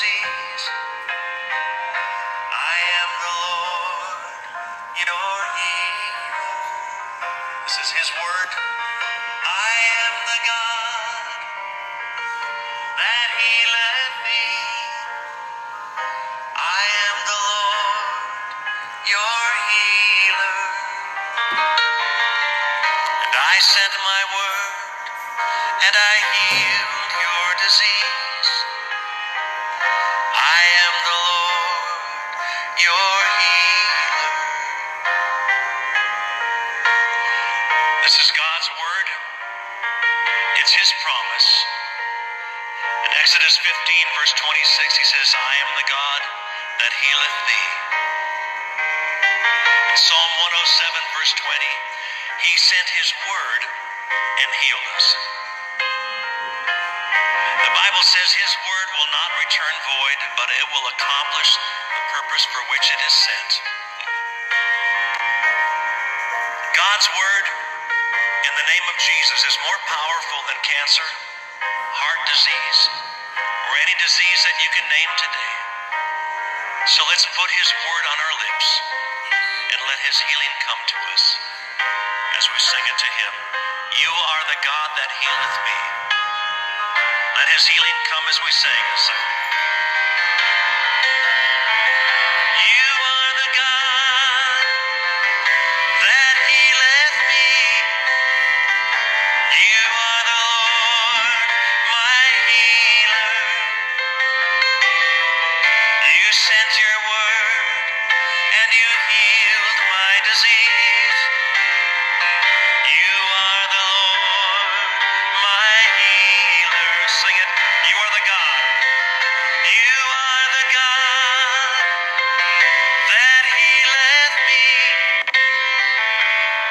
disease. I am the Lord, your healer. This is his word. I am the God that healeth thee. I am the Lord, your healer. And I sent my word, and I healed your disease. I am the Lord, your healer. This is God's word. It's his promise. In Exodus 15, verse 26, he says, I am the God that healeth thee. In Psalm 107, verse 20, he sent his word and healed us. The Bible says his word will not return void, but it will accomplish the purpose for which it is sent. God's word in the name of Jesus is more powerful than cancer, heart disease, or any disease that you can name today. So let's put his word on our lips and let his healing come to us as we sing it to him. You are the God that healeth me. Let his healing come as we sing. You are the God that healeth me. You are the Lord, my healer. You sent your word and you healed my disease. You are the Lord, my healer. Sing it. You are the God. You are the God that healeth me.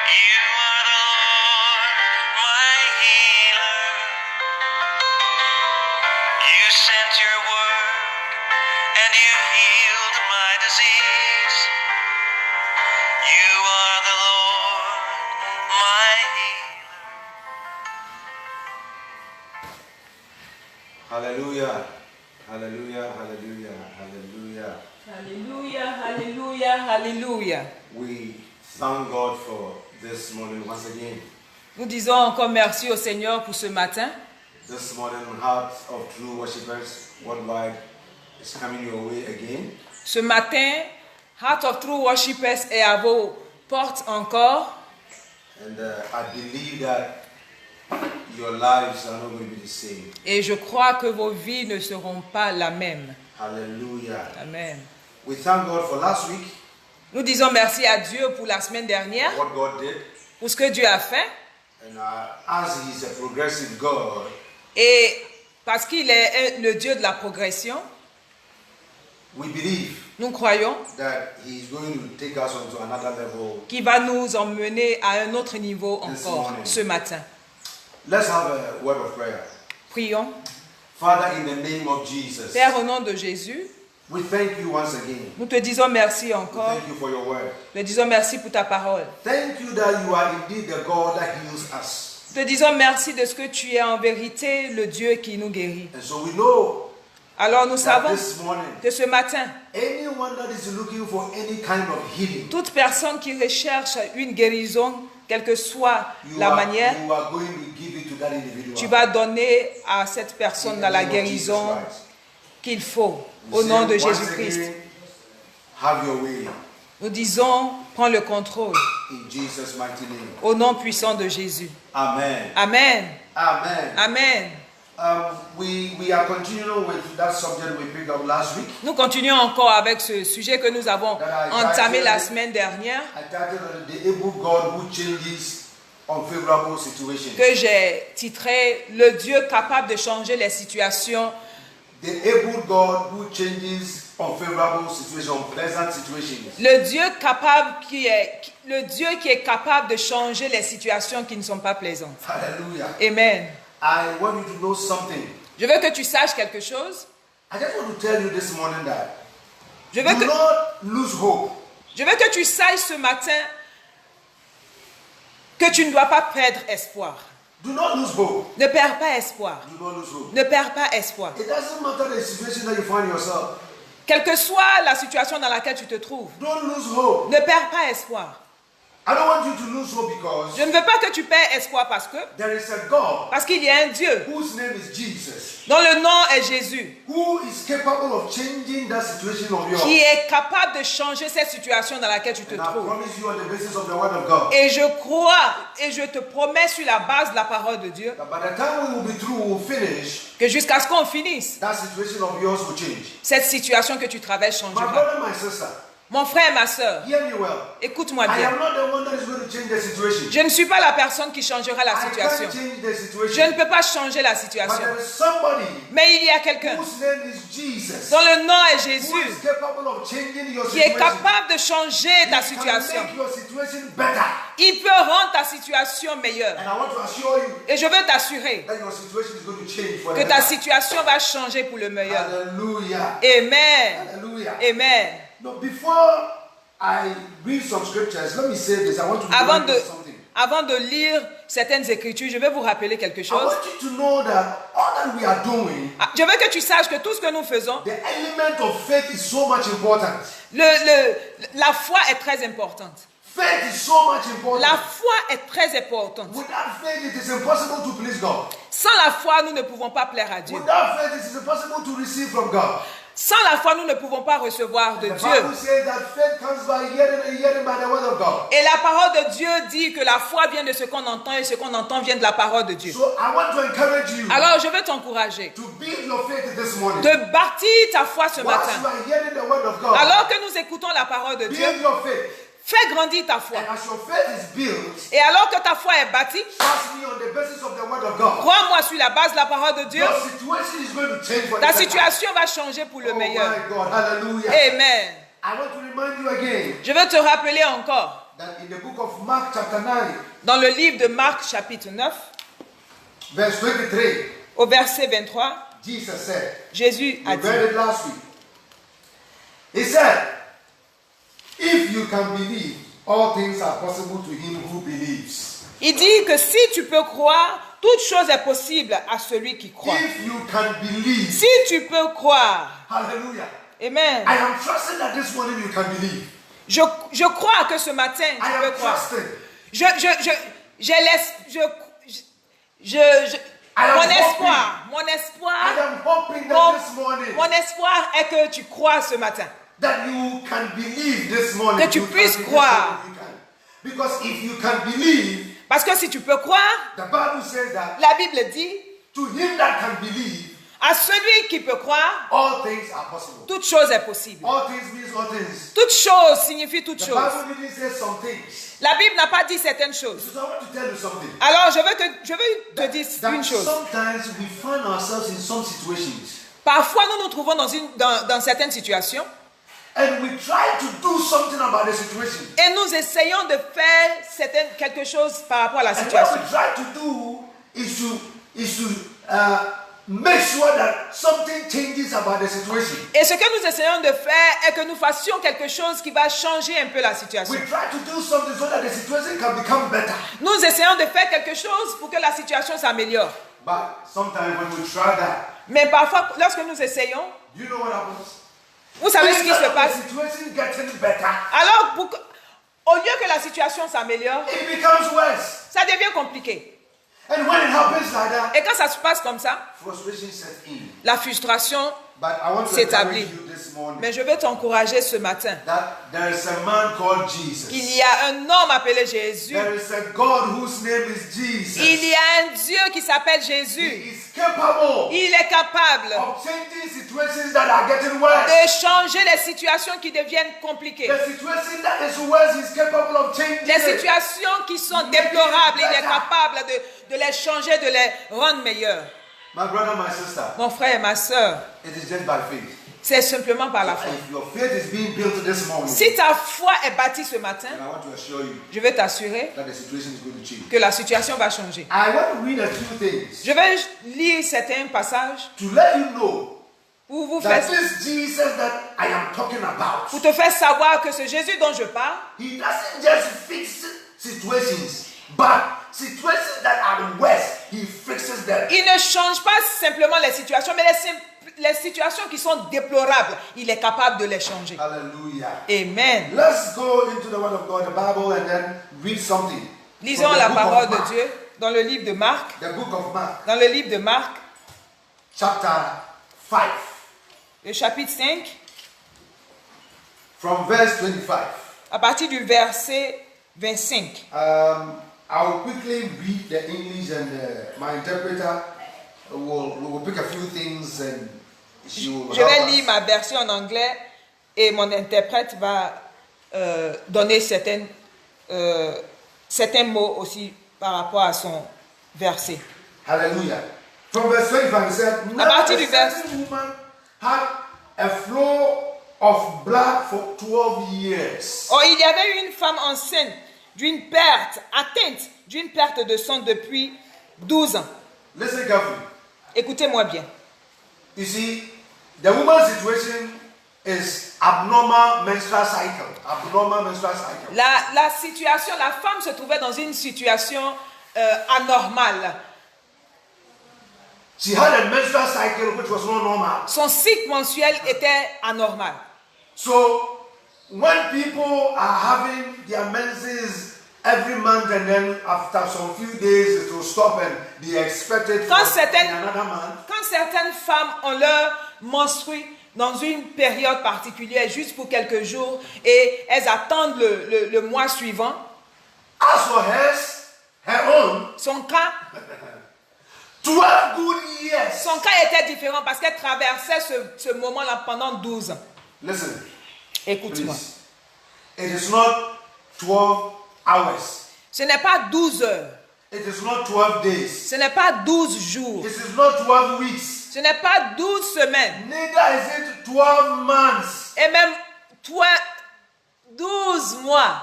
You are the Lord, my healer. You sent your word and you healed my disease. You are the Lord, my healer. Hallelujah. Hallelujah. Hallelujah. Hallelujah. Hallelujah, hallelujah, hallelujah. We thank God for this morning once again. Nous disons encore merci au Seigneur pour ce matin. This morning, Heart of True Worshippers Worldwide is coming your way again. Ce matin, Heart of True Worshippers est à vos portes encore. And I believe that your lives are not going to be the same. Et je crois que vos vies ne seront pas la même. Hallelujah. Amen. We thank God for last week, Nous disons merci à Dieu pour la semaine dernière, what God did. pour ce que Dieu a fait. And as He is a progressive God, Et parce qu'il est le Dieu de la progression, we believe nous croyons that He is going to take us on to another level. qu'il va nous emmener à un autre niveau encore ce matin. Let's have a word of prayer. Prions. Father, in the name of Jesus, Père, au nom de Jésus, we thank you once again. nous te disons merci We encore. thank you for your word. Nous te disons merci pour ta parole. Thank you that you are indeed the God that heals us. Nous te disons merci de ce que tu es en vérité le Dieu qui nous guérit. And so we know Alors nous that savons this morning, que ce matin, anyone that is looking for any kind of healing, toute personne qui recherche une guérison, quelle que soit la manière, you are going to give it to that individual. tu vas donner à cette personne In dans the la name of guérison Jesus Christ. qu'il faut, We au nom de say once Jésus-Christ. again, have your way. Nous disons, prends le contrôle, In Jesus' mighty name. au nom puissant de Jésus. Amen. Amen. Amen. Amen. We are continuing with that subject we picked up last week. Nous continuons encore avec ce sujet que nous avons entamé la semaine dernière, I titled The Able God Who Changes Unfavorable Situations. que j'ai titré « Le Dieu capable de changer les situations ». The able God who changes unfavorable situations, unpleasant situations. Le Dieu qui est capable de changer les situations qui ne sont pas plaisantes. Hallelujah. Amen. I want you to know something. Je veux que tu saches quelque chose. I just want to tell you this morning that Je veux do que, not lose hope. je veux que tu saches ce matin que tu ne dois pas perdre espoir. Do not lose hope. Ne perds pas espoir. Do not lose hope. Ne perds pas espoir. It doesn't matter the situation that you find yourself. Quelle que soit la situation dans laquelle tu te trouves, Don't lose hope. ne perds pas espoir. I don't want you to lose hope because Je ne veux pas que tu perds espoir parce there is a God qu'il y a un Dieu whose name is Jesus, dont le nom est Jésus, who is capable of changing that situation of yours. qui est capable de changer cette situation dans laquelle tu te And I trouves. promise you on the basis of the word of God Et je crois et je te promets sur la base de la parole de Dieu that by the time we will be through, we will finish, que jusqu'à ce qu'on finisse, that situation of yours will change. cette situation que tu traverses My changera. brother, my sister, Mon frère, ma soeur, hear me well. écoute-moi I bien. am not the one that is going to change the situation. Je ne suis pas la personne qui changera la I situation. can't change the Je situation. ne peux pas changer la But situation. there is somebody Mais il y a quelqu'un whose name is Jesus, dont le nom est who Jésus, is capable of changing your qui est situation. capable de changer ta He can situation. make your situation better. Il peut rendre ta situation meilleure. And I want to assure you Et je veux t'assurer that your situation is going to change for que the ta better. situation va changer pour le meilleur. Hallelujah. Amen. Hallelujah. Amen. No, before I read some scriptures, let me say this. I want to Avant remind de, you of something. avant de lire certaines écritures, je vais vous rappeler quelque I chose. want you to know that all that we are doing, Je veux que tu saches que tout ce que nous faisons, the element of faith is so much important. la foi est très importante. Faith is so much important. La foi est très importante. Without faith, it is impossible to please God. Sans la foi, nous ne pouvons pas plaire à Dieu. Without faith, it is impossible to receive from God. Sans la foi, nous ne pouvons pas recevoir de The Dieu. Bible says that faith comes by hearing and hearing by the word of God. Et la parole de Dieu dit que la foi vient de ce qu'on entend et ce qu'on entend vient de la parole de Dieu. So I want to encourage you Alors, je veux t'encourager to build your faith this morning. de bâtir ta foi ce Whilst you matin. are hearing the word of God, Alors que nous écoutons la parole de Dieu, build your faith. fais grandir ta foi. And as your faith is built, Et alors que ta foi est bâtie, trust me on the basis of the word of God. crois-moi sur la base de la parole de Dieu, Your situation is going to change for the ta better. situation va changer pour le Oh meilleur. my God, hallelujah. Amen. I want to remind you again Je veux te rappeler encore, that in the book of Mark chapter 9, dans le livre de Marc chapitre 9, verse 23, au verset 23, Jesus said, Jésus a we dit, read it last week. He said, if you can believe, all things are possible to him who believes. il dit que si tu peux croire, toute chose est possible à celui qui croit. If you can believe, Si tu peux croire, hallelujah. amen. I am trusting that this morning you can believe. Je crois que ce matin I tu peux am croire. trusting. Mon espoir, mon espoir, I am hoping mon, that this morning mon espoir est que tu crois ce matin. that you can believe this morning. Que tu You can puisses believe this croire. morning, you can. Because if you can believe, Parce que si tu peux croire, the Bible says that la Bible dit, to him that can believe, à celui qui peut croire, all things are possible. toute chose est possible. All things means all things. Toute chose signifie toute The chose. Bible didn't say some things. La Bible n'a pas dit certaines choses. So I want to tell you something. Alors, je veux te dire That une chose. sometimes we find ourselves in some situations Parfois, nous nous trouvons dans certaines situations and we try to do something about the situation. et nous essayons de faire quelque chose par rapport à la And what situation. we try to do is to make sure that something changes about the situation. Et ce que nous essayons de faire est que nous fassions quelque chose qui va changer un peu la situation. We try to do something so that the situation can become better. Nous essayons de faire quelque chose pour que la situation s'améliore. But sometimes when we try that, Mais parfois, lorsque nous essayons, do you know what happens? vous savez ce qui se Instead of passe. the situation getting better, Alors, au lieu que la situation s'améliore, it becomes worse. ça devient compliqué. And when it happens like that, Et quand ça se passe comme ça, frustration sets in. la frustration But I want to s'établit. encourage you this morning Mais je veux t'encourager ce matin. that there is a man called Jesus. Il y a un homme appelé Jésus. There is a God whose name is Jesus. Il y a un Dieu qui s'appelle He Jésus. is capable Il est capable of changing situations that are getting worse. de changer les situations qui deviennent compliquées. The situation that is worse, he's capable of changing Les it. situations qui sont déplorables, il est capable de les changer, de les rendre meilleures. My brother, my sister, Mon frère et ma soeur, it is just by faith. c'est simplement par la foi. If your faith is being built this morning, Si ta foi est bâtie ce matin, then I want to assure you je vais t'assurer that the situation is going to change. que la situation va changer. I want to read a few things Je vais lire certains passages to let you know pour vous that faire, this Jesus that I am talking about, pour te faire savoir que ce Jésus dont je parle, he doesn't just fix situations, but situations that are worse, he fixes them. Il ne change pas simplement les situations, mais les situations qui sont déplorables, il est capable de les changer. Hallelujah. Amen. Let's go into the Word of God, the Bible, and then read something. Lisons From the la book of parole de Mark. Dieu dans le livre de Marc. The book of Mark, Dans le livre de Marc, chapter 5, le chapitre 5, from verse 25. à partir du verset 25. I will quickly read the English, and my interpreter will pick a few things, and she will Je vais help lire us. ma version en anglais et mon interprète va donner certains mots aussi par rapport à son verset. Hallelujah. From verse 25, it said, À now partir a du verset- certain woman had a flow of blood for 12 years. Or, il y avait une femme enceinte atteinte d'une perte de sang depuis 12 ans. Listen carefully. Écoutez-moi bien. You see, the woman's situation is abnormal menstrual cycle. Abnormal menstrual cycle. La situation, la femme se trouvait dans une situation anormale. She had a menstrual cycle which was not normal. Son cycle mensuel était anormal. So, when people are having their menses every month, and then after some few days it will stop, and they expect it Quand for certaines- another month. Quand certaines femmes ont leur menstrue dans une période particulière, juste pour quelques jours, et elles attendent le mois suivant, As for her own, son cas 12 good years. Son cas était différent parce qu'elle traversait ce moment-là pendant 12 ans. Listen, Écoute-moi. please. It is not 12 hours. Ce n'est pas 12 heures. It is not 12 days. Ce n'est pas 12 jours. It is not 12 weeks. Ce n'est pas 12 semaines. Neither is it 12 months. Et même 12 mois.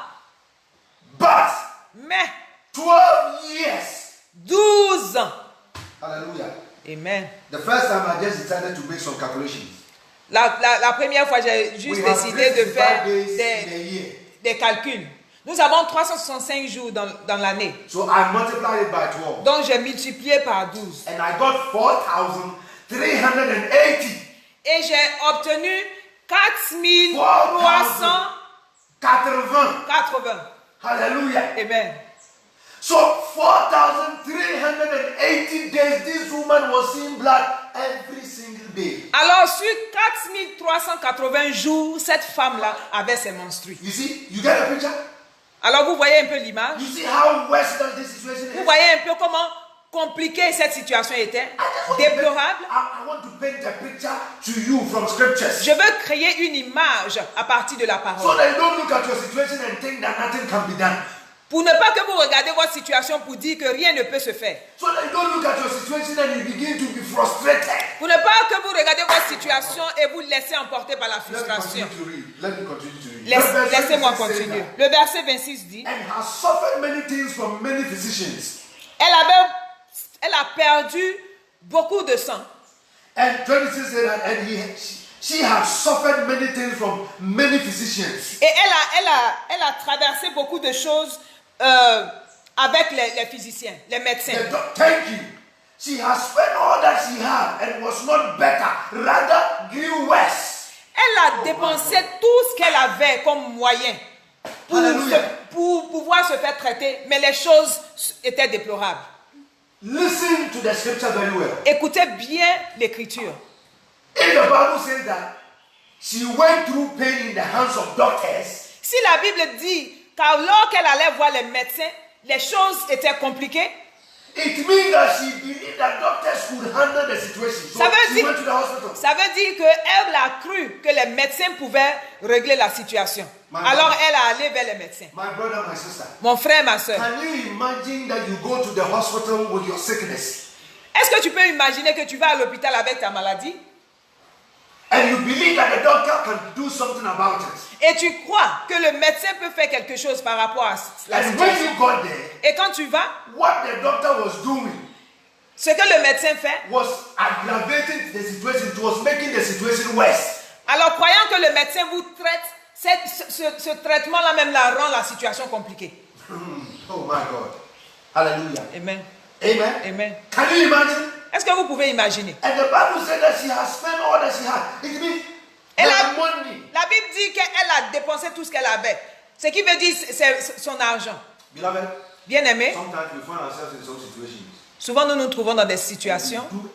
But Mais 12 years. 12 ans. Hallelujah. Amen. The first time I just decided to make some calculations. La première fois, j'ai juste We have décidé de 365 faire days in a year. des calculs. Nous avons 365 jours dans l'année. So I multiplied it by 12. Donc j'ai multiplié par 12. And I got 4,380. Et j'ai obtenu 4380. 80. Hallelujah. Amen. So 4,380 days, this woman was seeing blood every single day. Alors sur 4380 jours, cette femme-là avait ses menstrues. You see, you get a picture? Alors vous voyez un peu l'image. You see how worse that this situation Vous is? voyez un peu comment compliquée cette situation était. Déplorable. I want to paint a picture to you from scriptures. Je veux créer une image à partir de la So parole. that you don't look at your situation and think that nothing can be done. Pour ne pas que vous regardiez votre situation pour dire que rien ne peut se faire. So that you don't look at your situation and you begin to be frustrated. Pour ne pas que vous regardiez votre situation et vous laissez emporter par la Let me frustration. continue to read. Let me continue to read. Verse Laissez-moi 26 says continuer. that, Le verset 26 dit, and has suffered many things from many physicians. elle a perdu beaucoup de sang. And 26 said that, and she has suffered many things from many physicians. Et elle a traversé beaucoup de choses avec les physiciens, les médecins. Thank you. She has spent all that she had and was not better, rather grew worse. Elle a dépensé tout ce qu'elle avait comme moyen Alléluia. pour pouvoir se faire traiter, mais les choses étaient déplorables. Listen to the scripture very well. Écoutez bien l'écriture. If the Bible says that she went through pain in the hands of doctors, Si la Bible dit qu'alors qu'elle allait voir les médecins, les choses étaient compliquées, it means that she believed that doctors could handle the situation. So Ça veut she dire- went to the hospital. ça veut dire qu'elle a cru que les médecins pouvaient régler la situation. Alors elle est allée vers les médecins. My brother, my sister, Mon frère, ma soeur, can you imagine that you go to the hospital with your sickness est-ce que tu peux imaginer que tu vas à l'hôpital avec ta maladie and you believe that the doctor can do something about it? et tu crois que le médecin peut faire quelque chose par rapport à la And when situation? you got there, Et quand tu vas, what the doctor was doing ce que le médecin fait, was aggravating the situation. It was making the situation worse. alors croyant que le médecin vous traite, ce traitement-là même la rend la situation compliquée. Oh my God. Hallelujah. Amen. Amen. Amen. Can you imagine? Est-ce que vous pouvez imaginer? And the Bible said that she has spent all that she had. It means Elle her a- money. La Bible dit qu'elle a dépensé tout ce qu'elle avait. Ce qui veut dire c'est son argent. Beloved, Bien-aimé, sometimes we find ourselves in some situations. souvent nous nous trouvons dans des situations. We do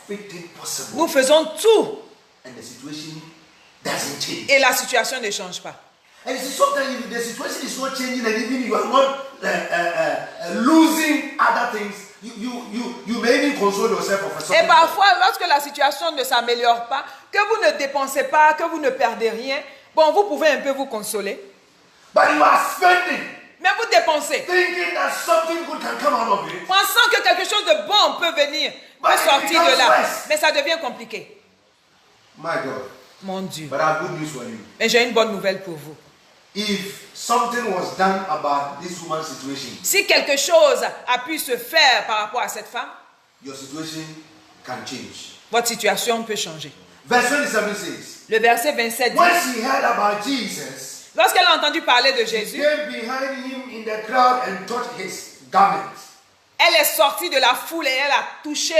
everything possible. Nous faisons tout And the situation doesn't change. et la situation ne change pas. And you see, sometimes if the situation is not changing and even you are not losing other things, you may even console yourself for something. Et parfois, lorsque la situation ne s'améliore pas, que vous ne dépensez pas, que vous ne perdez rien, bon, vous pouvez un peu vous consoler. But you are spending, Mais vous dépensez, thinking that something good can come out of it. pensant que quelque chose de bon peut venir, peut But it sortir de becomes là. worse. Mais ça devient compliqué. My God. Mon Dieu. But I have good news for you. Mais j'ai une bonne nouvelle pour vous. If something was done about this woman's situation, Si quelque chose a pu se faire par rapport à cette femme, your situation can change. votre situation peut changer. Verse 27 says, Le verset 27 dit, when she heard about Jesus, lorsqu'elle a entendu parler de she Jésus, came behind him in the crowd and touched his garment. elle est sortie de la foule et elle a touché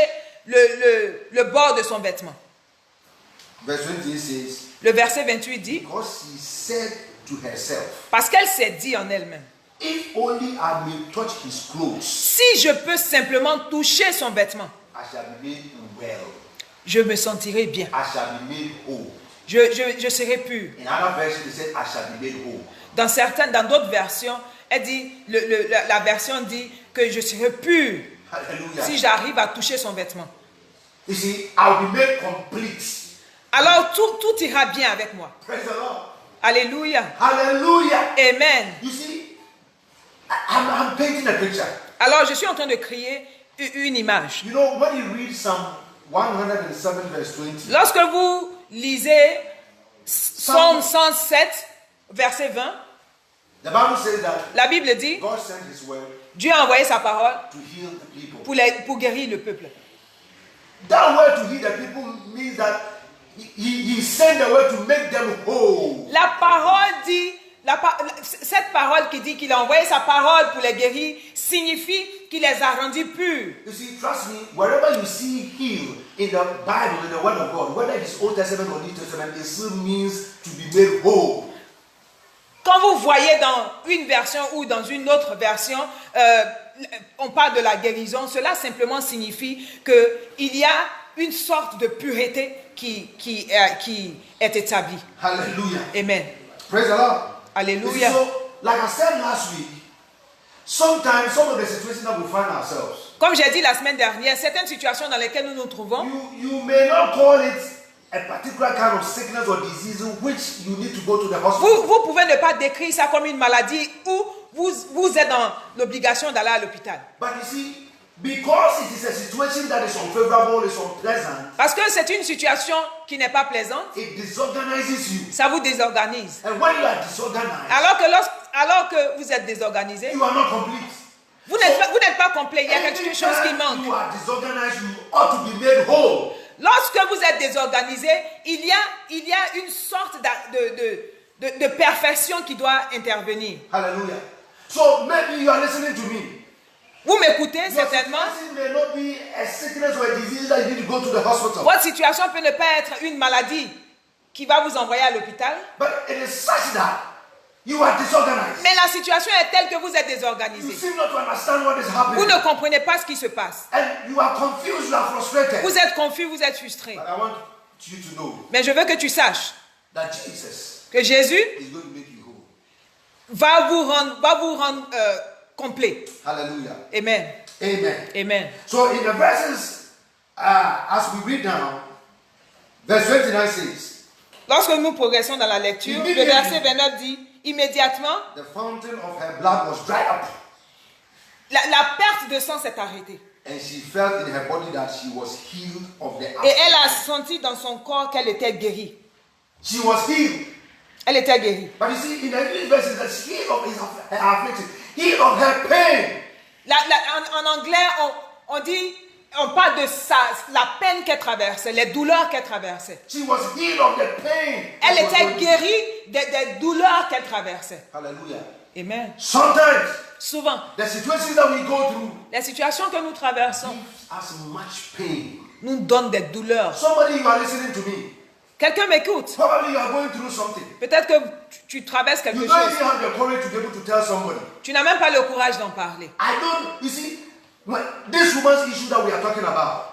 le bord de son vêtement. Verse 28 says, Le verset 28 dit, because she said to herself, parce qu'elle s'est dit en elle-même, if only I may touch his clothes, si je peux simplement toucher son vêtement, I shall be made well. je me sentirai bien. I shall be made whole. Je serai pur. In other versions, it said, I shall be made whole. Dans d'autres versions, elle dit, la version dit que je serai pur Hallelujah. si j'arrive à toucher son vêtement. You see, I'll be made complete. Alors tout ira bien avec moi. Praise the Lord. Alléluia. Hallelujah. Amen. You see, I'm painting a picture. Alors je suis en train de créer une image. You know, when you read Psalm 107 verse 20, Lorsque vous lisez Psaume 107, verset 20, the Bible says that la Bible dit, God sent his word Dieu a envoyé sa parole to heal the people. pour guérir le peuple. That word to heal the people means that he sent the word to make them whole. La parole dit, cette parole qui dit qu'il a envoyé sa parole pour les guérir signifie qu'il les a rendus purs. You see, trust me, wherever you see heal in the Bible, in the Word of God, whether it's Old Testament or New Testament, it still means to be made whole. Quand vous voyez dans une version ou dans une autre version, on parle de la guérison, cela simplement signifie qu'il y a une sorte de pureté qui est établie. Hallelujah. Amen. Praise the Lord. Alléluia. So, like I said last week, sometimes some of the situations that we find ourselves, Comme j'ai dit la semaine dernière, certaines situations dans lesquelles nous nous trouvons, you may not call it a particular kind of sickness or disease which you need to go to the hospital. vous pouvez ne pas décrire ça comme une maladie où vous êtes dans l'obligation d'aller à l'hôpital. But you see, because it is a situation that is unfavorable, it's unpleasant, Parce que c'est une situation qui n'est pas plaisante, it disorganizes you. ça vous désorganise. And when you are disorganized, Alors que vous êtes désorganisé, you are not complete. vous n'êtes pas complet, il y a quelque chose qui Anytime manque. you are disorganized, you ought to be made whole. Lorsque vous êtes désorganisé, il y a une sorte de perfection qui doit intervenir. Hallelujah. So maybe you are listening to me. Vous m'écoutez Your certainement. situation may not be a sickness or a disease that you need to go to the hospital. Votre situation peut ne pas être une maladie qui va vous envoyer à l'hôpital. But it is such that you are disorganized. Mais la situation est telle que vous êtes You désorganisé. seem not to understand what is Vous happening. ne comprenez pas ce qui se passe. And you are confused, you are frustrated. Vous êtes confus, vous êtes frustré. But I want you to know Mais je veux que tu saches that Jesus que Jésus is going to make you whole. va vous rendre complet. Hallelujah. Amen. Amen. Amen. So in the verses, as we read down, verse 29 says, Lorsque nous progressons dans la lecture, le verset 29 dit, immédiatement, the fountain of her blood was dried up, la perte de sang s'est arrêtée. and she felt in her body that she was healed of the Et elle a affliction. senti dans son corps qu'elle était guérie. She was healed. Elle était guérie. But you see, in the English verses, that's healed of her affliction, healed of her pain. En anglais, on parle de la peine qu'elle traversait, les douleurs qu'elle traversait. She was healed of the pain. Elle était guérie des douleurs qu'elle traversait. Hallelujah. Amen. Sometimes Souvent, the situations that we go through les situations que nous traversons gives us much pain. nous donnent des douleurs. Somebody, you are listening to me. Quelqu'un m'écoute. Probably you are going through something. Peut-être que tu traverses quelque You don't chose. even have the courage to be able to tell somebody. Tu n'as même pas le courage d'en parler. I don't, you see, this woman's issue that we are talking about,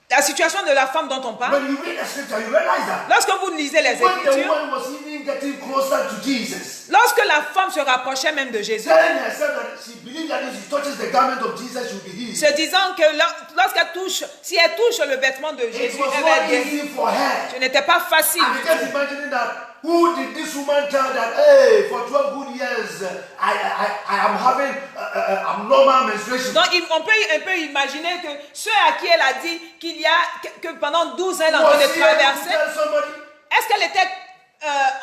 La situation de la femme dont on parle, when you read the scripture, you realize that lorsque vous lisez les when the Écritures, woman was even getting closer to Jesus, lorsque la femme se rapprochait même de Jésus, telling herself that she believed that if she touches the garment of Jesus, she will be healed. se disant que lorsqu'elle touche, si elle touche le vêtement de It Jésus, was elle va être not guérie. easy for her. Ce n'était pas facile I'm du just tout. imagining that. Who did this woman tell that, hey, for 12 good years, I am having abnormal menstruation? Donc on peut imaginer que ceux à qui elle a dit qu'il y a que pendant 12 ans elle est en train Was de she able to traverser, tell somebody? est-ce qu'elle était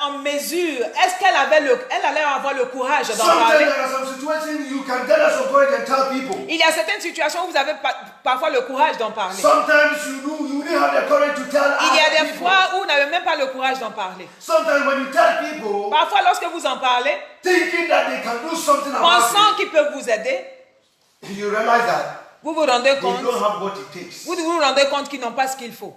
en mesure, est-ce qu'elle elle allait avoir le courage d'en Sometimes parler? there are some situations you can gather some courage and tell people. Il y a certaines situations où vous avez parfois le courage d'en parler. Sometimes you didn't have the courage to tell Il y a other des people. fois où vous n'avez même pas le courage d'en parler. Sometimes when you tell people, Parfois lorsque vous en parlez, thinking that they can do something about pensant qu'ils peuvent vous aider, it, you realize that vous vous rendez they compte, don't have what it takes vous vous rendez compte qu'ils n'ont pas ce qu'il faut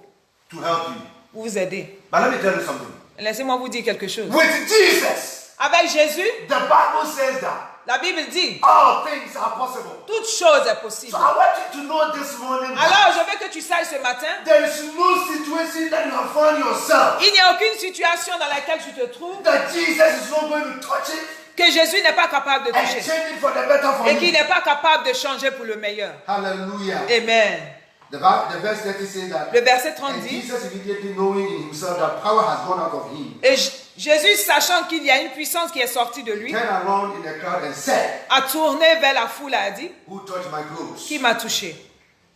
to help you. pour vous aider. But let me tell you something. Laissez-moi vous dire quelque chose. With Jesus, Avec Jésus, the Bible says that la Bible dit, all things are possible. toute chose est possible. So I want you to know this morning that Alors, je veux que tu saches ce matin, there is no situation that you have found yourself il n'y a aucune situation dans laquelle tu te trouves that Jesus is not going to touch it que Jésus n'est pas capable de and toucher change it for the better for et qu'il you. n'est pas capable de changer pour le meilleur. Hallelujah. Amen. The verse 30 says that, Le verset 30 and dit, Jesus immediately knowing in himself that power has gone out of him, et Jésus, sachant qu'il y a une puissance qui est sortie de lui, turned around in the crowd and said, a tourné vers la foule et a dit, who touched my clothes? qui m'a touché?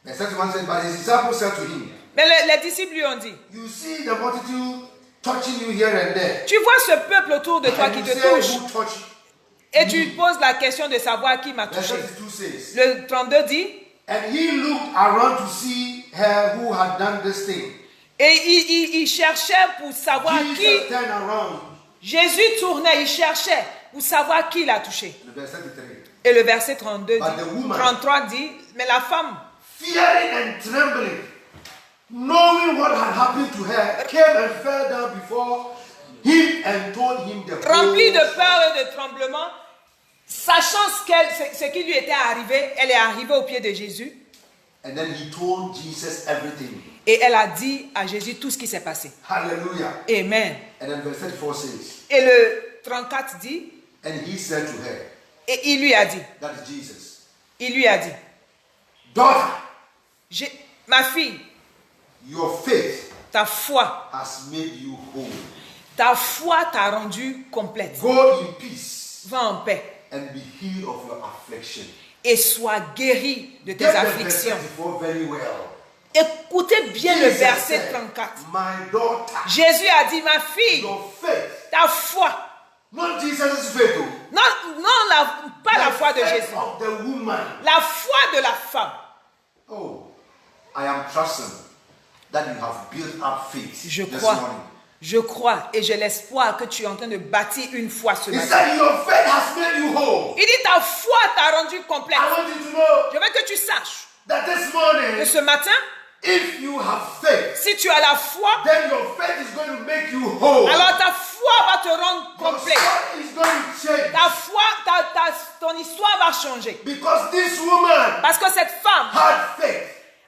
The second one said, but his disciples said to him, Mais les disciples lui ont dit, you see the multitude touching you here and there. tu vois ce peuple autour de toi And qui you te say, touche who touched et tu poses la question de savoir qui m'a Verse touché. 32 says, Le 32 dit, and he looked around to see her who had done this thing. et il cherchait pour savoir qui. Jesus turned around. Jésus tournait, il cherchait pour savoir qui l'a touché. The verse 33. Et le verset 32 But dit, the woman- 33 dit, mais la femme, Fearing and trembling, knowing what had happened to her, came and fell down before him and told him the remplie de whole peur et de tremblement, sachant ce qui lui était arrivé, elle est arrivée au pied de Jésus And then he told Jesus everything. et elle a dit à Jésus tout ce qui s'est passé. Hallelujah. Amen. And then verse 34 says, Et le 34 dit, and he said to her, et il lui a dit, that is Jesus, daughter, ma fille, your faith ta foi t'a rendue complète. go in peace Va en paix and be healed of your affliction. et sois guéri de tes Get the verse afflictions. 34 very well. Écoutez bien le Jesus verset said, 34. my daughter, Jésus a dit, ma fille, your faith, ta foi, not Jesus' faith, oh, non, pas la foi de faith Jésus, of the woman. la foi de la femme. Oh, I am trusting that you have built up faith Je this crois, morning. je crois et j'ai l'espoir que tu es en train de bâtir une foi ce He matin. said your faith has made you whole. Il dit, ta foi t'a rendu complète. I want you to know Je veux que tu saches that this que morning, ce matin, if you have faith, si tu as la foi, then your faith is going to make you whole. alors ta foi va te rendre Your complet. story is going to change. Ta foi, ton histoire va changer. Because this woman Parce que cette femme had faith,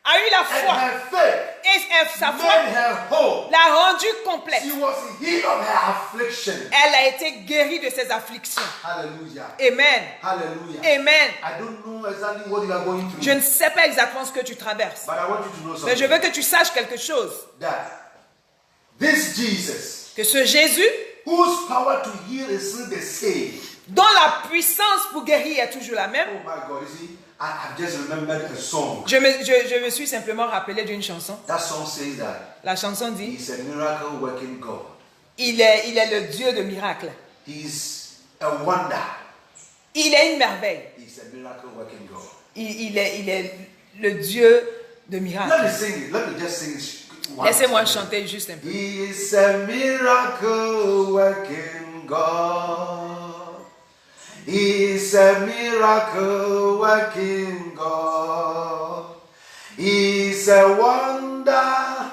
a eu la and foi her faith et sa made foi her whole. l'a rendue complète. She was healed of her affliction. Elle a été guérie de ses afflictions. Hallelujah. Amen. Hallelujah. Amen. I don't know exactly what you are going through, Je ne sais pas exactement ce que tu traverses. but I want you to know Mais je something. veux que tu saches quelque chose. That this Jesus, Que ce Jésus, whose power to heal is still the same. dont la puissance pour guérir est toujours la même. Oh my God, you see, I've just remembered a song. Je me suis simplement rappelé d'une chanson. That song says that La chanson dit, He's a miracle working God. il est le Dieu de miracles. He's a wonder. Il est une merveille. He's a miracle working God. Il est le Dieu de Let me miracles. sing it. Let me just sing it. Laissez-moi chanter juste un peu. He is a miracle working God. He's a miracle working God. He's a wonder.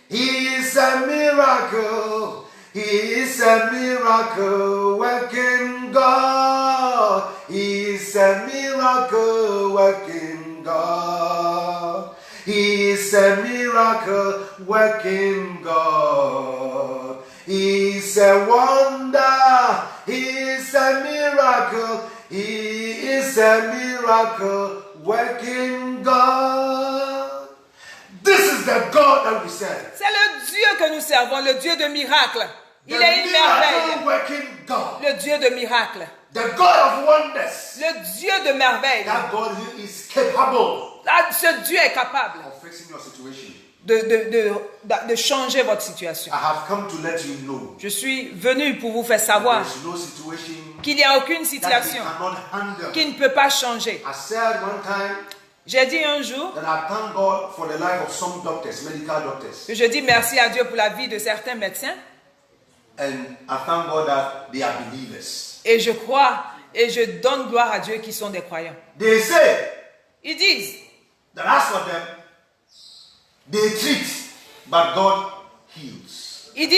He's a miracle. He's a miracle working God. He's a miracle working God. He's a miracle working God. He's a wonder. He's a miracle. He is a miracle working God. This is the God that we serve. C'est le Dieu que nous servons, le Dieu de miracles. Il The est une miracle merveille. working God. Le Dieu de miracles. The God of wonders. Le Dieu de merveilles. That God who is capable Là, ce Dieu est capable of fixing your situation. de changer votre situation. I have come to let you know Je suis venu pour vous faire savoir there's no situation qu'il n'y a aucune that he situation cannot handle. qui ne peut pas changer. I said one time J'ai dit un jour that I thank God for the life of some doctors, medical doctors. que je dis merci à Dieu pour la vie de certains médecins And I thank God that they are believers. et je crois et je donne gloire à Dieu qui sont des croyants. They say Ils disent, that as for them, they treat, but God heals. eux,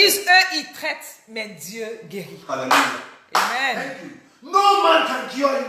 ils traitent, mais Dieu guérit. Hallelujah. Amen. Thank you. No man can cure you.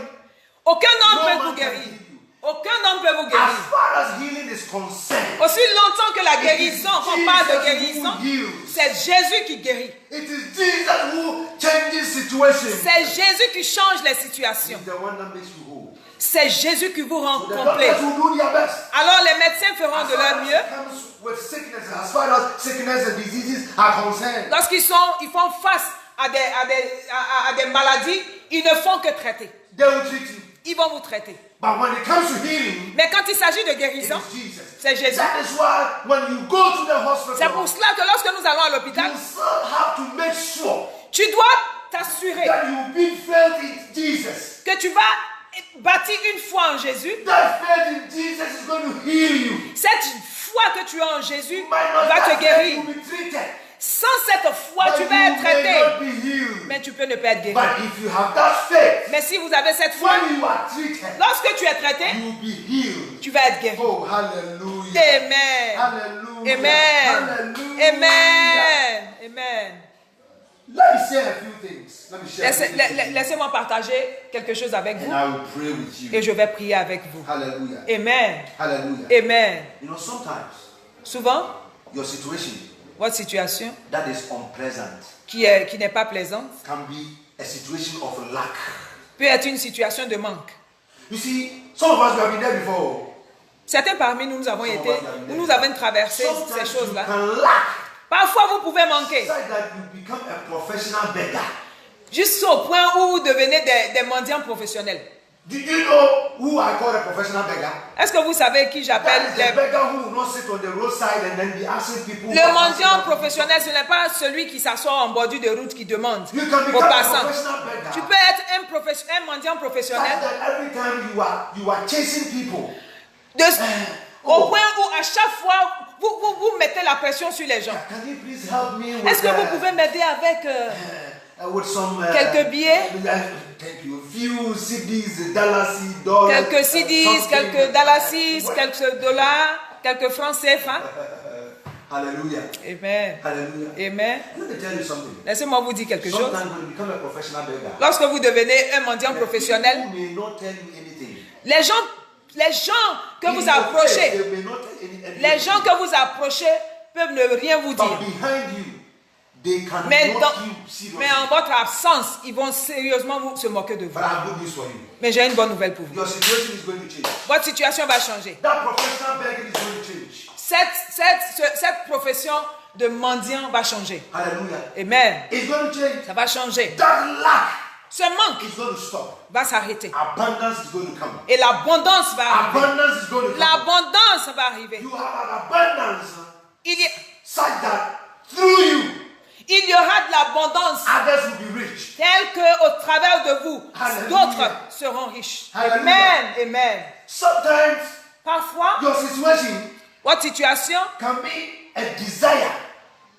Aucun homme No peut man vous can guérir. heal you. Aucun homme peut vous As guérir. far as healing is concerned, Aussi longtemps que la guérison, qu'on parle de Jesus guérison, who heals. c'est Jésus qui guérit. It is Jesus who changes situations. C'est Jésus qui change les situations. He's the one that makes you whole. C'est Jésus qui vous rend So the complet. doctors will do their best. Alors les médecins feront As de leur far as mieux. it comes with sickness, as far as sickness and diseases are concerned, Lorsqu'ils font face à des maladies, ils ne font que traiter. they will treat you. Ils vont vous traiter. But when it comes to healing, Mais quand il s'agit de it guérison, is Jesus. c'est Jésus. That is why when you go to the C'est pour hospital, cela que lorsque nous allons à l'hôpital, you still have to make sure tu dois t'assurer that you be filled in Jesus. que tu vas bâtir une foi en Jésus. That faith in Jesus is going to heal you. Cette foi que tu as en Jésus Might not va te that faith guérir. will be treated, Sans cette foi, but tu you vas être may not traité. be healed. Mais tu peux ne pas être guéri. But if you have that faith, Mais si vous avez cette foi, when you are treated, lorsque tu es traité, you will be healed. tu vas être guéri. Oh, hallelujah. Amen. Hallelujah. Amen. Hallelujah. Amen. Amen. Let me say a few things. Let me share a few things. Laissez-moi partager quelque chose avec vous And I will pray with you. et je vais prier avec vous. Hallelujah. Amen. Hallelujah. Amen. You know, sometimes Souvent, your situation votre situation that is unpleasant qui n'est pas plaisante can be a situation of lack. peut être une situation de manque. You see, some of us we have been there before. Certains parmi nous, nous avons traversé ces Sometimes you choses-là. can lack Parfois, vous pouvez manquer such that you become a professional beggar. jusqu'au point où vous devenez des mendiants professionnels. Do you know who I call a professional beggar? Est-ce que vous savez qui j'appelle That is the beggar who will not sit on the roadside and then be asking people. le mendiant professionnel? Ce n'est pas celui qui s'assoit en bordure de route qui demande You can aux become a passants. professional beggar. Tu peux être un mendiant professionnel Such that every time you are chasing people. au point où à chaque fois vous mettez la pression sur les gens. Can you please help me with, Est-ce que vous pouvez m'aider avec with some quelques billets? Thank you. Few CDs, dollars, Quelques CDs, quelques dallasis, quelques dollars, quelques francs CFA. Hallelujah. Amen. Hallelujah. Amen. Let me tell you something. Laissez-moi vous dire quelque chose. Sometimes when you become a professional beggar, Lorsque vous devenez un mendiant the professionnel, people may not tell you anything. les gens que vous approchez, They may not tell you anything. les gens que vous approchez peuvent ne rien vous But dire. behind you, they can Mais, mock you seriously. mais en votre absence, ils vont sérieusement se moquer de vous. But I have good news for you. Mais j'ai une bonne nouvelle pour vous. Your situation is going to change. Votre situation va changer. That professional begging is going to change. Cette profession de mendiant va changer. Hallelujah. Amen. It's going to change. Ça va changer. That lack Ce manque is going to stop. va s'arrêter. Abundance is going to come. Et l'abondance va arriver. Abundance is going to come. L'abondance va arriver. You have an abundance Il such that through you, y aura de l'abondance others will be rich. telle qu'au travers de vous, Hallelujah. d'autres seront riches. Hallelujah. Amen. Amen. Sometimes Parfois, your situation votre situation can be a desire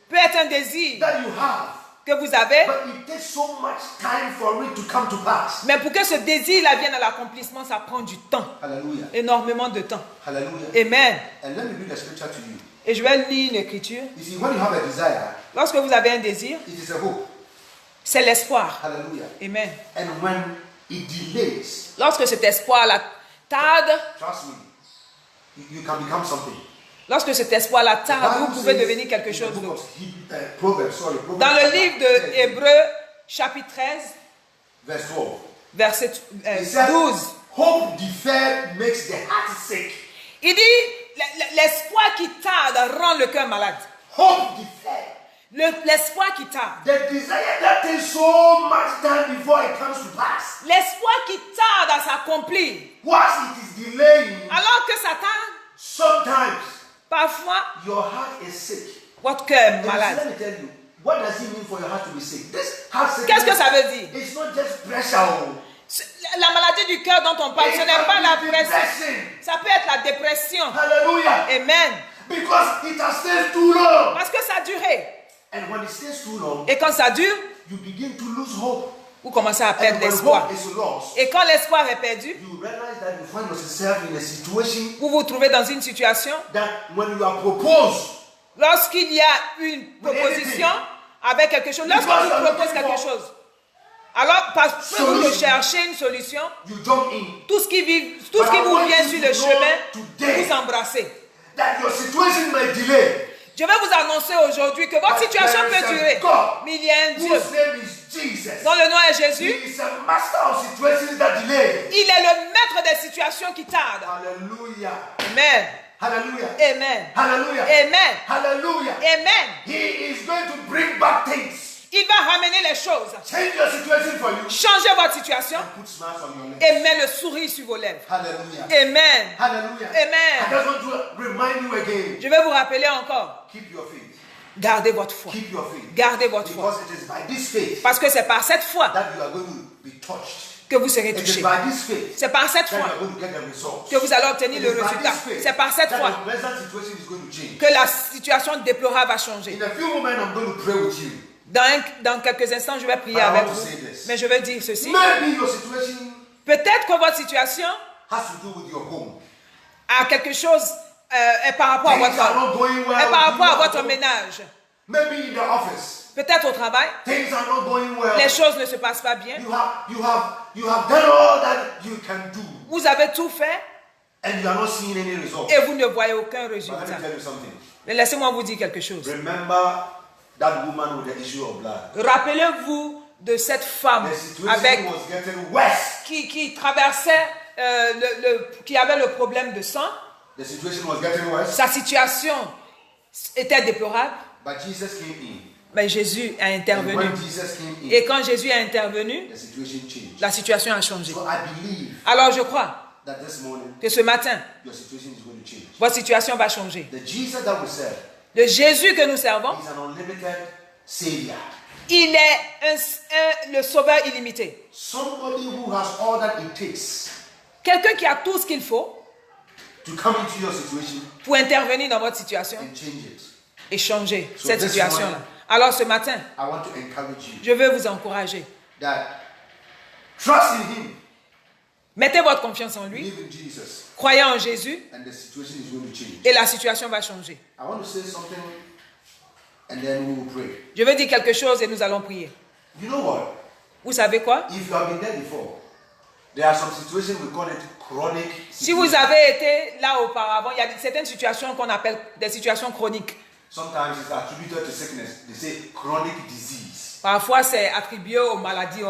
peut être un désir that you have que vous avez, but it takes so much time for it to come to pass. mais pour que ce désir-là vienne à l'accomplissement, ça prend du temps, Hallelujah. énormément de temps. Hallelujah. Amen. And let me read the scripture to you. Et je vais lire l'écriture. You see, when you have a desire, Lorsque vous avez un désir, it is a hope. c'est l'espoir. Hallelujah. Amen. And when it delays, Lorsque cet espoir-là tarde, trust me, you can become something. lorsque cet espoir-là The tarde, vous Bible pouvez says devenir quelque in the chose book d'autre. of Proverbs, Proverbs Dans le chapter livre de 10, Hébreux, chapitre 13, verse 12, verset it says, 12, hope deferred makes the heart sick. il dit, l'espoir qui tarde rend le cœur malade. Hope deferred. L'espoir qui tarde. The desire that takes so much time before it comes to pass. L'espoir qui tarde à s'accomplir. Whilst it is delaying, Alors que ça tarde, sometimes parfois, your heart is sick. votre cœur est And malade. let me tell you, what does it mean for your heart to be sick? This heart Qu'est-ce que sickness, ça veut dire? it's not just pressure. La maladie du cœur dont on parle, ce n'est pas la pression. depression. Ça peut être la dépression. Hallelujah. Amen. Because it has stayed too long. Parce que ça a duré. And when it stays too long, Et quand ça dure, you begin to lose hope. vous commencez à And perdre when l'espoir. hope is lost, Et quand l'espoir est perdu, you realize that you find yourself in a situation vous vous trouvez dans une situation, that when you are proposed, lorsqu'il y a une proposition avec quelque chose, lorsqu'on vous propose quelque chose, alors parce que vous recherchez une solution, you jump in. tout ce qui vous vient sur le chemin, vous embrassez. That your situation may delay. Je vais vous annoncer aujourd'hui que votre situation peut durer, mais il y a un Dieu Whose name is Jesus. dont le nom est He Jésus. is a master of situations that delay. Il est le maître des situations qui tardent. Hallelujah. Amen. Hallelujah. Amen. Hallelujah. Amen. Hallelujah. Amen. He is going to bring back things. Il va ramener les choses. Change your situation for you. Changez votre situation Put smiles on your lips. et met le sourire sur vos lèvres. Hallelujah. Amen. Hallelujah. Amen. I just want to remind you again. Je vais vous rappeler encore. Keep your faith. Gardez votre foi. Keep your faith. Gardez votre foi. Because it is by this faith Parce que c'est par cette foi that you are going to be touched. que vous serez It is touchés. by this faith C'est par cette that you foi are going to get the results. que vous allez obtenir It le is by résultat. this faith C'est par cette that foi the present situation is going to change. que la situation déplorable va changer. In a few moments, I'm going to pray with you. Dans quelques instants, je vais prier But I avec want to vous. say this. Mais je vais dire ceci. Maybe your situation Peut-être que votre situation has to do with your home. a quelque chose est par rapport à Things are votre, not going well. est par with rapport à you at votre home. ménage. Maybe in the office, Peut-être au travail, things are not going well. les choses ne se passent pas bien. You have done all that you can do, Vous avez tout fait and you are not seeing any results. et vous ne voyez aucun But let résultat. me tell you something. Mais laissez-moi vous dire quelque chose. Remember that woman with the issue of blood. Rappelez-vous de cette femme The situation avec was getting worse. qui traversait, qui avait le problème de sang. The situation was getting worse. Sa situation était déplorable, But Jesus came in. mais Jésus a And intervenu. when Jesus came in, Et quand Jésus a intervenu, the situation changed. la situation a changé. So I believe Alors je crois that this morning, que ce matin, your situation is going to change. votre situation va changer. The Jesus that we serve Le Jésus que nous servons, is an unlimited Savior. il est le sauveur illimité. Somebody who has all that it takes Quelqu'un qui a tout ce qu'il faut to come into your situation pour intervenir dans votre situation and change it. et changer So cette this situation-là. morning, Alors ce matin, I want to encourage you je veux vous encourager. that trust in Him, Mettez votre confiance en lui, believe in Jesus, croyez en Jésus and the situation is going to change. et la situation va changer. I want to say something and then we will pray. Je veux dire quelque chose et nous allons prier. You know what? Vous savez quoi? If you have been there before, there are some situations we call it chronic Si vous situations. avez été là auparavant, il y a certaines situations qu'on appelle des situations chroniques. Sometimes it's attributed to sickness. They say chronic disease. Parfois, c'est attribué aux maladies.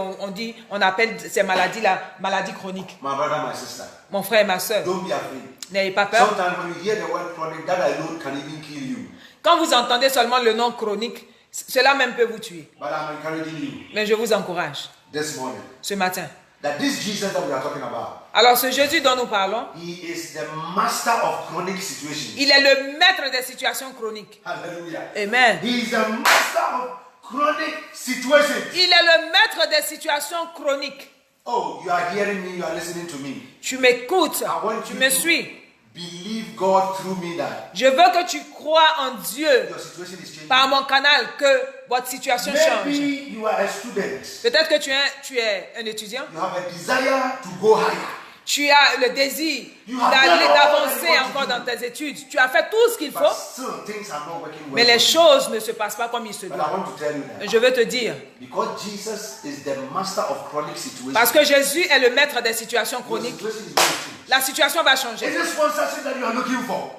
On appelle ces maladies-là maladies chroniques. My brother, my sister, Mon frère et ma soeur, don't be afraid. n'ayez pas peur. Sometimes when you hear the word chronic, that alone can even kill you. Quand vous entendez seulement le nom chronique, cela même peut vous tuer. But I'm encouraging you Mais je vous encourage this morning ce matin. that this Jesus that we are talking about, Alors, ce Jésus dont nous parlons, He is the master of chronic situations. il est le maître des situations chroniques. Hallelujah. Amen. He is the master of chronic situations. Il est le maître des situations chroniques. Oh, you are hearing me, you are listening to me. Tu m'écoutes, I want tu you me to suis. believe God through me that Je veux que tu crois en Dieu your situation is changing. par mon canal, que votre situation change. Maybe you are a student. Peut-être que tu es un étudiant. You have a desire to go higher. Tu as le désir d'avancer encore dans tes études. Tu as fait tout ce qu'il But faut, still, things are not working well. mais les for you. choses ne se passent pas comme il se But I doit. want to tell you that Je veux te dire, because Jesus is the master of chronic situations, parce que Jésus est le maître des situations your chroniques, situation is going to change. la situation va changer. Is this sponsorship that you are looking for?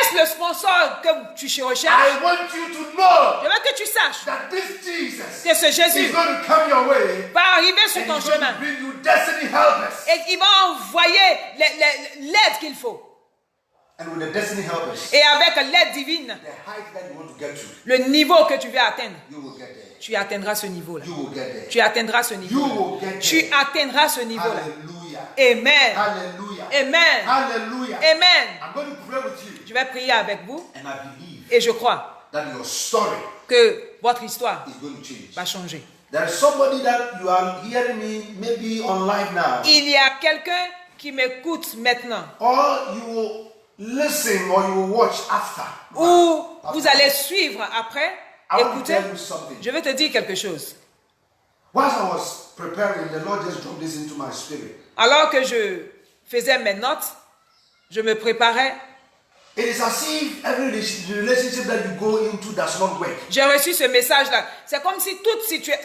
Est-ce le sponsor que tu recherches? I want you to know Je veux que tu saches that this Jesus que ce is Jésus going to come your way va arriver sur and ton he's going chemin to bring you destiny helpers. et il va envoyer l'aide qu'il faut. And with the destiny helpers, Et avec l'aide divine, the height that you want to get to, le niveau que tu veux atteindre, you will get there. tu atteindras ce niveau-là. You will get there. Tu atteindras ce niveau. Tu atteindras ce niveau-là. Hallelujah. Amen. Hallelujah. Amen. Hallelujah. Amen. I'm going to pray with you. Je vais prier avec vous And I believe et je crois that your story que votre histoire is going to change. va changer. There is somebody that you are hearing me maybe on live now. Il y a quelqu'un qui m'écoute maintenant Or you will listen or you will watch after. ou vous allez suivre après, I want to écouter. tell you something. Je vais te dire quelque chose. Whilst I was preparing, the Lord just dropped this into my spirit. Alors que je faisais mes notes, je me préparais. It is as if every relationship that you go into does not work. J'ai reçu ce message-là. C'est comme si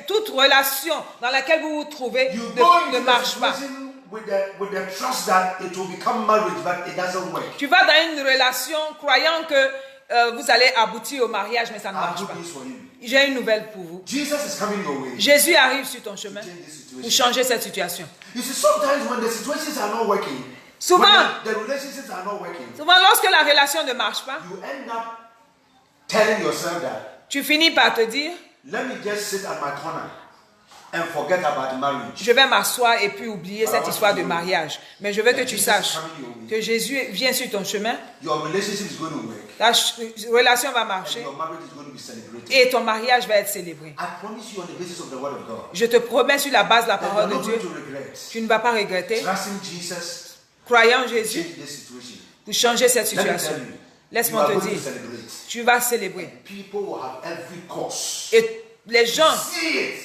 toute relation dans laquelle vous vous trouvez You go ne into the marche pas. situation with the trust that it will become marriage, but it doesn't work. Tu vas dans une relation croyant que vous allez aboutir au mariage, mais ça ne I have marche good pas. news for you. J'ai une nouvelle pour vous. Jesus is coming your way. Jésus arrive sur ton chemin Change this pour situation. changer cette situation. You see, sometimes when the situations are not working, Souvent, when the relationships are not working, souvent, lorsque la relation ne marche pas, you end up telling yourself that, tu finis par te dire, let me just sit at my corner and forget about marriage. je vais m'asseoir et puis oublier cette histoire de mariage. Mais je veux que tu saches que Jésus vient sur ton chemin, Your relationship is going to work. la relation va And marcher your marriage is going to be celebrated. et ton mariage va être célébré. I promise you on the basis of the word of God. Je te promets sur la base de la That parole you're de not Dieu, going to regret. tu ne vas pas regretter. Trusting Jesus Croyant en to Jésus change this situation. pour changer cette Let me situation. tell you, you Laisse-moi are te going to dire, celebrate. tu vas célébrer. People will have every cause Et les gens see it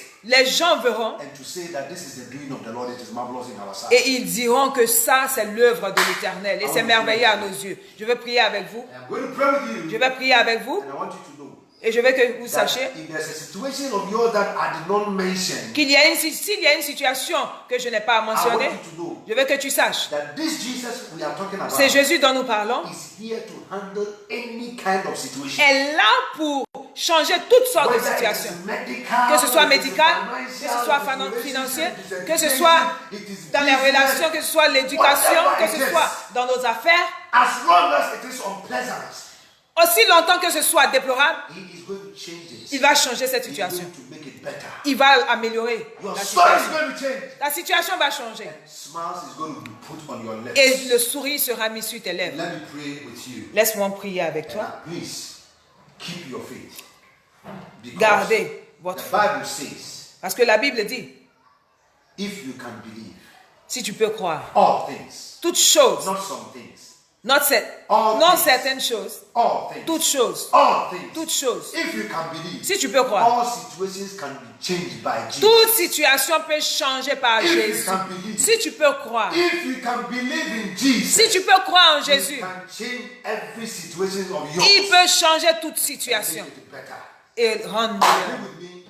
verront and to say that this is the doing of the Lord. It is marvelous in our sight. et ils diront que ça, c'est l'œuvre de l'Éternel et c'est merveilleux à nos yeux. Je veux prier avec vous. I'm going to pray with you, Je vais prier avec vous and I want you to know et je veux que vous that sachiez if there's a situation of yours that I did not mention, qu'il y a s'il y a une situation que je n'ai pas I want mentionnée, you to know je veux que tu saches. that this Jesus we are talking about C'est Jésus dont nous parlons. is here to handle any kind of situation. Est là pour changer toutes sortes de Whether it situations. is medical, Que ce soit it is médical, financial, que ce soit it is financier, relationship, que it is ce soit education, it is dans les business. relations, que ce soit l'éducation, Whatever que it ce is. soit dans nos affaires, As long as it is unpleasant, aussi longtemps que ce soit déplorable, he is going to change it. il va changer cette He is situation. going to make it better. Il va améliorer Your la story is situation. going to change. La situation va changer Smiles is going to be put on your lips. et le sourire sera mis sur tes lèvres. Let me pray with you. Laisse-moi prier avec toi. And please keep your faith. Because Gardez votre the foi. Bible says, Parce que la Bible dit, if you can believe si tu peux croire, all things, toutes choses, not some things, non All things. certaines choses, all things, toutes choses, all things. toutes choses. If you can believe, Si tu peux croire, all situations can be changed by Jesus. toute situation peut changer par If you Jésus. can believe, Si tu peux croire, if you can believe in Jesus, si tu peux croire en you Jésus, can change every situation of yours. il peut changer toute and situation make it better. et rendre Pray meilleur. with me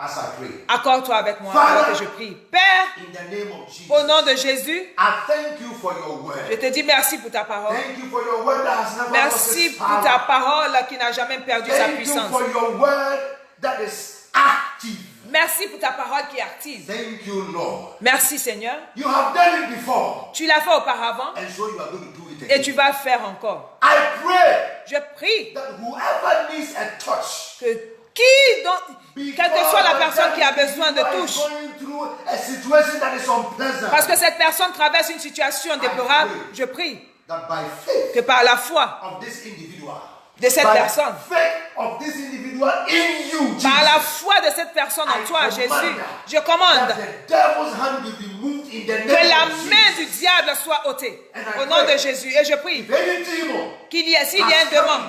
as I pray. Accorde-toi avec moi Father, alors que je prie. Père, In the name of Jesus, au nom de Jésus, I thank you for your word. je te dis merci pour ta parole. Thank you for your word that has never lost Merci its pour power. ta parole qui n'a jamais perdu sa Thank you puissance. for your word that is active. Merci pour ta parole qui est active. Thank you, Lord. Merci Seigneur. You have done it before, Tu l'as fait auparavant and so you are going to do it et again. tu vas le faire encore. I pray Je prie that whoever needs a touch, que quelle que soit la personne qui a besoin de touche, going through a situation that is unpleasant, parce que cette personne traverse une situation déplorable, je prie that by faith que par la foi, of this individual, de cette by personne. faith of this individual in you, Jesus, Par la foi de cette personne en I toi, command Jésus, je commande that the devil's hand will be moved in the que name la of main Jesus. du diable soit ôtée And I au nom pray, de Jésus. Et je prie If any demon qu'il y ait, s'il y a un démon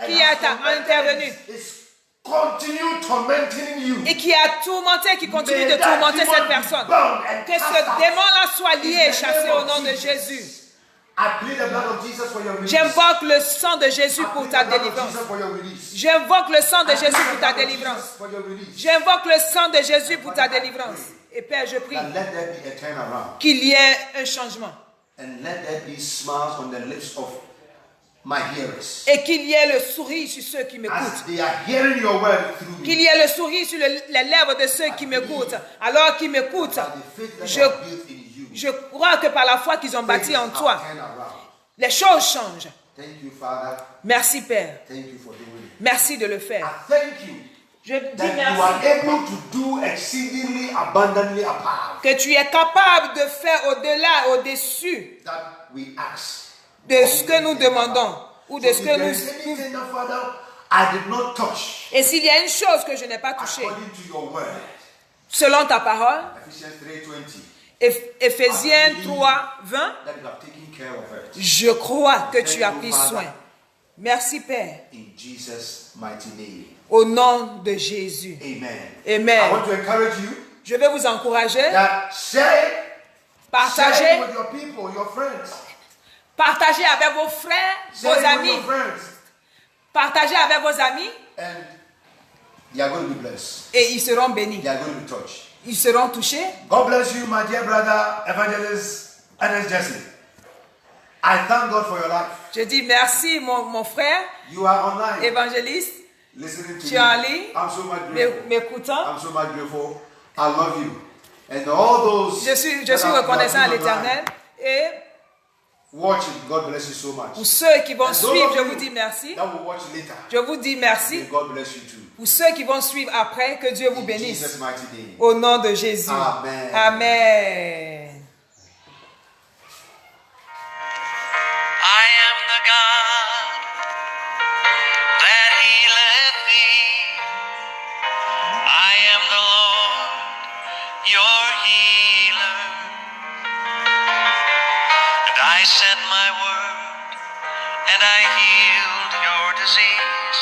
qui a intervenu is continue tormenting you, et qui a tourmenté, qui continue may de that tourmenter demon cette be personne, bound and que cast ce out démon-là soit in lié the et chassé name au of nom de Jesus. Jésus. I plead the blood of Jesus for your release. J'invoque le sang de Jésus I pour plead ta the blood of délivrance. Jesus for your release. J'invoque le sang de I plead Jésus the pour ta blood of délivrance. Jesus for your release. J'invoque le sang de Jésus pour ta délivrance. Et Père, je prie That let there be a turnaround. qu'il y ait un changement And let there be smiles on the lips of my hearers. et qu'il y ait le sourire sur ceux qui m'écoutent. As they are hearing your word through me. Qu'il y ait le sourire sur les lèvres de ceux qui m'écoutent. Alors qu'ils m'écoutent, By the faith that je, I have built in you. je crois que par la foi qu'ils ont bâti en things toi, are turned around. les choses changent. Thank you, Father. Merci Père. Thank you for doing it. Merci de le I faire. thank you Je dis that you merci are able to do exceedingly abundantly above que tu es capable de faire au-delà, au-dessus that we ask. de ce que nous demandons ou de So ce if que there is nous... anything that, Father, I did not touch Et s'il y a une chose que je n'ai pas touchée, according to your word, selon ta parole, Ephesians 3:20, Éphésiens 3, 20, that you have taken care of it. je crois que tu as pris soin. Merci Père, In Jesus' mighty name. au nom de Jésus. Amen. Amen. I want to encourage you Je vais vous encourager, that share it partagez, with your people, your friends. partagez avec vos frères, Share vos it with amis, your friends. partagez avec vos amis And they are going to be blessed. et ils seront bénis. They are going to be touched. Ils seront touchés. God bless you, my dear brother, evangelist Ernest Jesse. I thank God for your life. Je dis merci mon frère, You are online, évangéliste, listening to tu es en me. ligne, I'm so much grateful. m'écoutant. I'm so much grateful. I love you. And all those Je suis that are reconnaissant à online, l'Éternel. Et watching, God bless you so pour much. ceux qui vont And those suivre, of je you vous dis merci. that will watch later, Je vous dis may merci. God bless you too. Pour ceux qui vont suivre après, que Dieu vous In bénisse. Jesus' mighty name. Au nom de Jésus. Amen. Amen. I am the God that healeth thee. I am the Lord, your healer. And I sent my word, and I healed your disease.